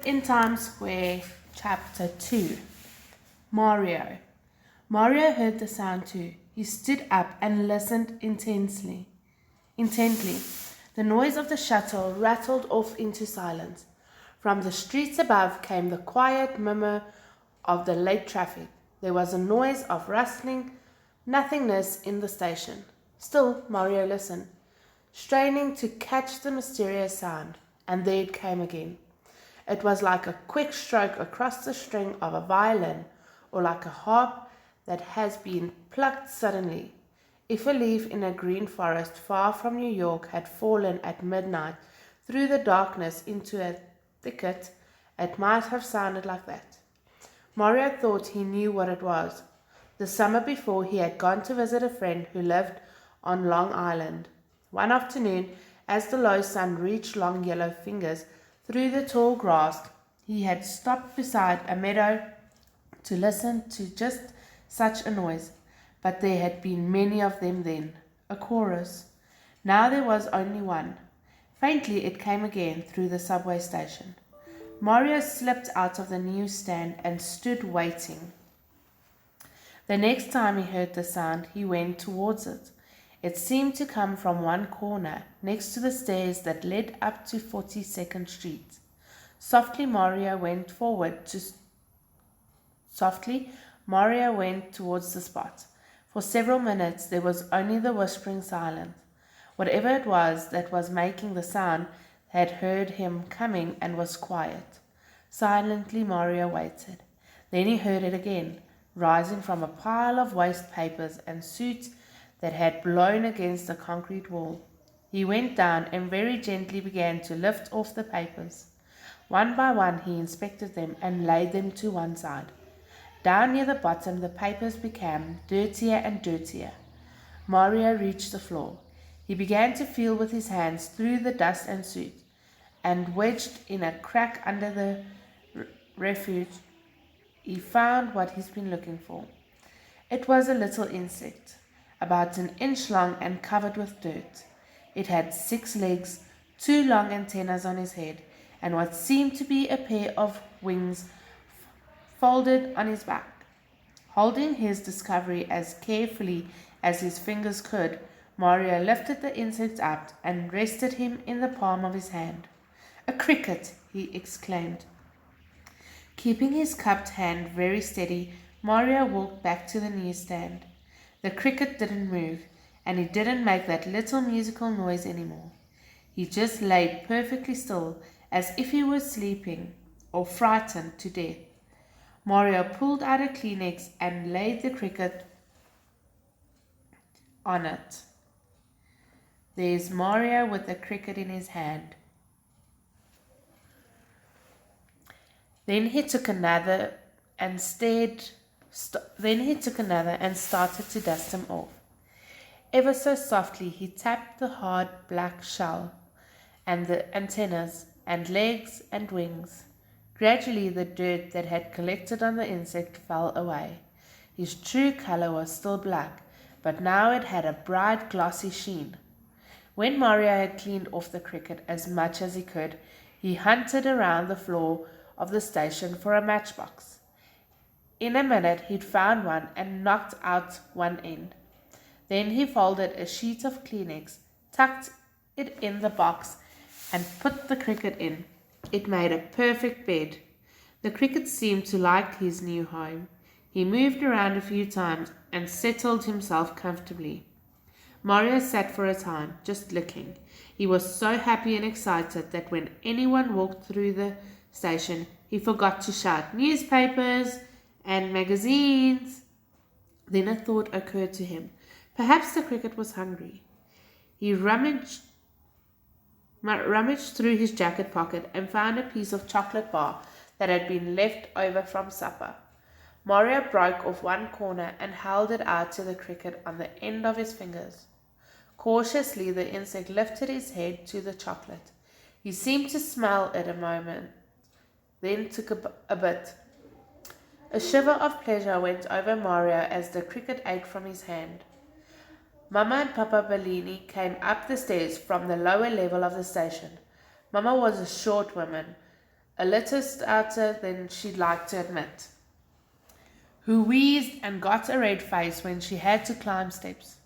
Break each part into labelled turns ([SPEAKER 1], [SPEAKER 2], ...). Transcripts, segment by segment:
[SPEAKER 1] In Times Square, Chapter 2. Mario. Mario heard the sound too. He stood up and listened intently. The noise of the shuttle rattled off into silence. From the streets above came the quiet murmur of the late traffic. There was a noise of rustling nothingness in the station. Still, Mario listened, straining to catch the mysterious sound, and there it came again. It was like a quick stroke across the string of a violin, or like a harp that has been plucked suddenly. If a leaf in a green forest far from New York had fallen at midnight through the darkness into a thicket, it might have sounded like that. Mario thought he knew what it was. The summer before, he had gone to visit a friend who lived on Long Island. One afternoon, as the low sun reached long yellow fingers through the tall grass, he had stopped beside a meadow to listen to just such a noise, but there had been many of them then, a chorus. Now there was only one. Faintly it came again through the subway station. Mario slipped out of the newsstand and stood waiting. The next time he heard the sound, he went towards it. It seemed to come from one corner, next to the stairs that led up to 42nd Street. Softly Mario went towards the spot. For several minutes there was only the whispering silence. Whatever it was that was making the sound had heard him coming and was quiet. Silently Mario waited. Then he heard it again, rising from a pile of waste papers and suits that had blown against the concrete wall. He went down and very gently began to lift off the papers. One by one he inspected them and laid them to one side. Down near the bottom the papers became dirtier and dirtier. Mario reached the floor. He began to feel with his hands through the dust and soot, and wedged in a crack under the refuge, he found what he's been looking for. It was a little insect, about an inch long and covered with dirt. It had 6 legs, 2 long antennas on his head, and what seemed to be a pair of wings folded on his back. Holding his discovery as carefully as his fingers could, Mario lifted the insect up and rested him in the palm of his hand. "A cricket!" he exclaimed. Keeping his cupped hand very steady, Mario walked back to the newsstand. The cricket didn't move, and he didn't make that little musical noise anymore. He just lay perfectly still, as if he were sleeping or frightened to death. Mario pulled out a Kleenex and laid the cricket on it. There's Mario with the cricket in his hand. Then he took another and started to dust him off. Ever so softly he tapped the hard black shell and the antennas and legs and wings. Gradually the dirt that had collected on the insect fell away. His true color was still black, but now it had a bright glossy sheen. When Mario had cleaned off the cricket as much as he could, he hunted around the floor of the station for a matchbox. In a minute he'd found one and knocked out one end. Then he folded a sheet of Kleenex, tucked it in the box, and put the cricket in. It made a perfect bed. The cricket seemed to like his new home. He moved around a few times and settled himself comfortably. Mario sat for a time, just looking. He was so happy and excited that when anyone walked through the station, he forgot to shout, "Newspapers and magazines!" Then a thought occurred to him. Perhaps the cricket was hungry. He rummaged through his jacket pocket and found a piece of chocolate bar that had been left over from supper. Mario broke off one corner and held it out to the cricket on the end of his fingers. Cautiously the insect lifted his head to the chocolate. He seemed to smell it a moment, then took a bit. A shiver of pleasure went over Mario as the cricket ate from his hand. Mama and Papa Bellini came up the stairs from the lower level of the station. Mama was a short woman, a little stouter than she'd like to admit, who wheezed and got a red face when she had to climb steps.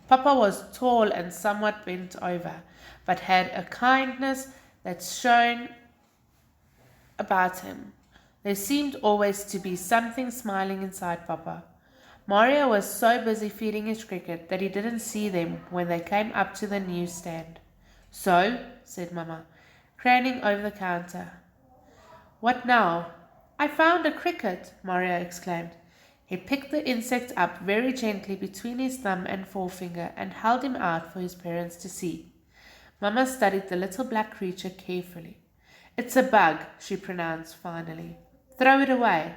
[SPEAKER 1] Papa was tall and somewhat bent over, but had a kindness that shone about him. There seemed always to be something smiling inside Papa. Mario was so busy feeding his cricket that he didn't see them when they came up to the newsstand. So, said Mama, craning over the counter. What now? I found a cricket, Mario exclaimed. He picked the insect up very gently between his thumb and forefinger and held him out for his parents to see. Mama studied the little black creature carefully. It's a bug, she pronounced finally. Throw it away.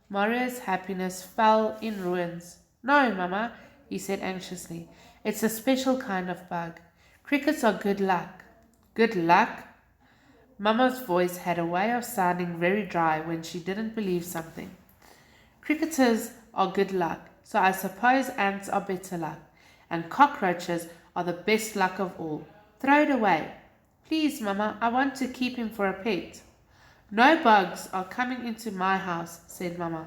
[SPEAKER 1] Mario's happiness fell in ruins. No, Mama, he said anxiously. It's a special kind of bug. Crickets are good luck. Good luck? Mama's voice had a way of sounding very dry when she didn't believe something. Cricketers are good luck, so I suppose ants are better luck, and cockroaches are the best luck of all. Throw it away. Please, Mama, I want to keep him for a pet. No bugs are coming into my house, said Mama.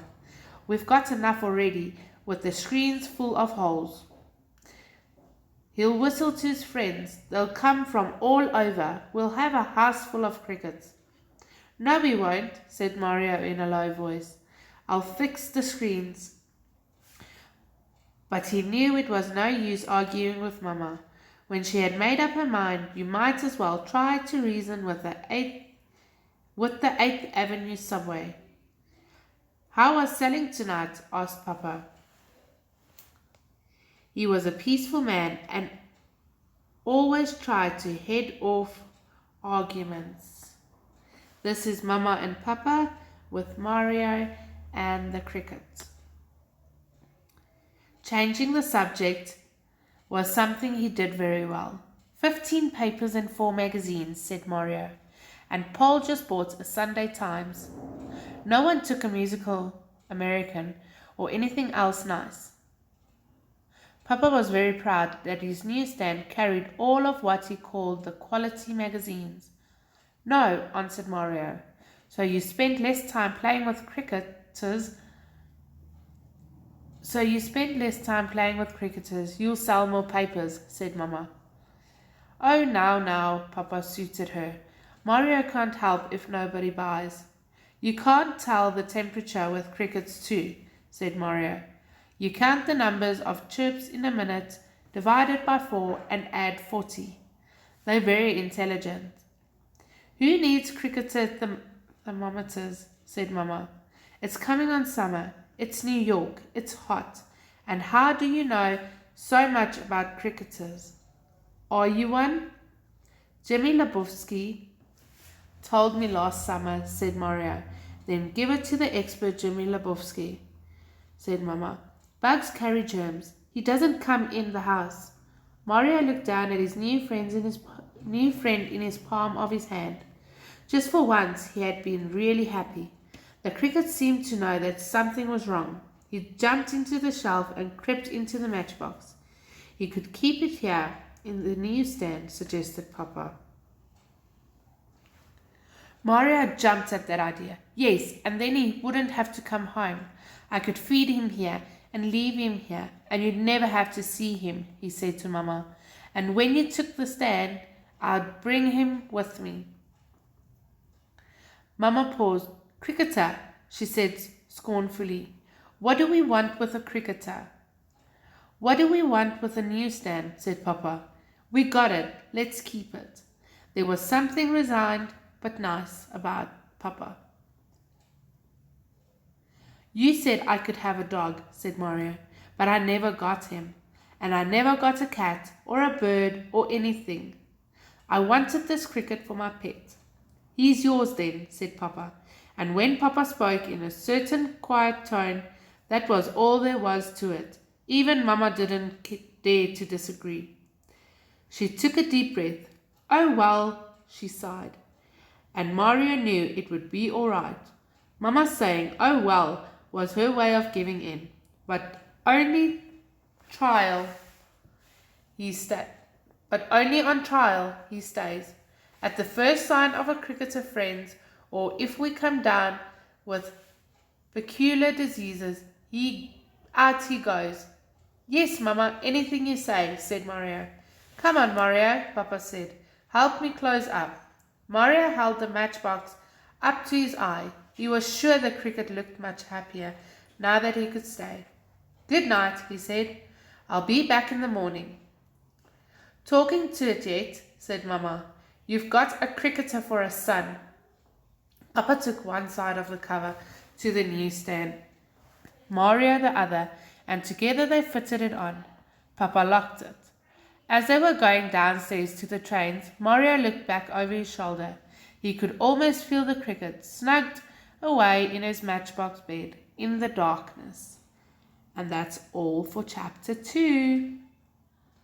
[SPEAKER 1] We've got enough already, with the screens full of holes. He'll whistle to his friends. They'll come from all over. We'll have a house full of crickets. No, we won't, said Mario in a low voice. I'll fix the screens. But he knew it was no use arguing with Mama. When she had made up her mind, you might as well try to reason with the 8th Avenue subway. How was selling tonight? Asked Papa. He was a peaceful man and always tried to head off arguments. This is Mama and Papa with Mario and the cricket. Changing the subject was something he did very well. 15 papers and 4 magazines, said Mario, and Paul just bought a Sunday Times. No one took a musical American or anything else nice. Papa was very proud that his newsstand carried all of what he called the quality magazines. No, answered Mario. So you spend less time playing with cricketers. You'll sell more papers, said Mama. Oh, now, Papa suited her. Mario can't help if nobody buys. You can't tell the temperature with crickets too, said Mario. You count the numbers of chirps in a minute, divide it by 4 and add 40. They're very intelligent. Who needs cricketer thermometers, said Mama. It's coming on summer. It's New York. It's hot. And how do you know so much about cricketers? Are you one? Jimmy Lebowski told me last summer, said Mario. Then give it to the expert Jimmy Lebowski, said Mama. Bugs carry germs. He doesn't come in the house. Mario looked down at his new friend in his palm of his hand. Just for once he had been really happy. The cricket seemed to know that something was wrong. He jumped into the shelf and crept into the matchbox. He could keep it here in the newsstand, suggested Papa. Mario jumped at that idea. Yes, and then he wouldn't have to come home. I could feed him here and leave him here, and you'd never have to see him, he said to Mama. And when you took the stand, I'd bring him with me. Mama paused. Cricketer, she said scornfully. What do we want with a cricketer? What do we want with a newsstand? Said Papa. We got it. Let's keep it. There was something resigned but nice about Papa. You said I could have a dog, said Mario, but I never got him. And I never got a cat or a bird or anything. I wanted this cricket for my pet. He's yours then, said Papa. And when Papa spoke in a certain quiet tone, that was all there was to it. Even Mama didn't dare to disagree. She took a deep breath. Oh well, she sighed. And Mario knew it would be all right. Mama saying, oh well, was her way of giving in. But only on trial he stays. At the first sign of a cricketer friends or if we come down with peculiar diseases, out he goes. Yes, Mama, anything you say, said Mario. Come on, Mario, Papa said. Help me close up. Mario held the matchbox up to his eye. He was sure the cricket looked much happier now that he could stay. Good night, he said. I'll be back in the morning. Talking to it yet, said Mama. You've got a cricketer for a son. Papa took one side of the cover to the newsstand, Mario the other, and together they fitted it on. Papa locked it. As they were going downstairs to the trains, Mario looked back over his shoulder. He could almost feel the cricket snugged away in his matchbox bed in the darkness. And that's all for chapter 2.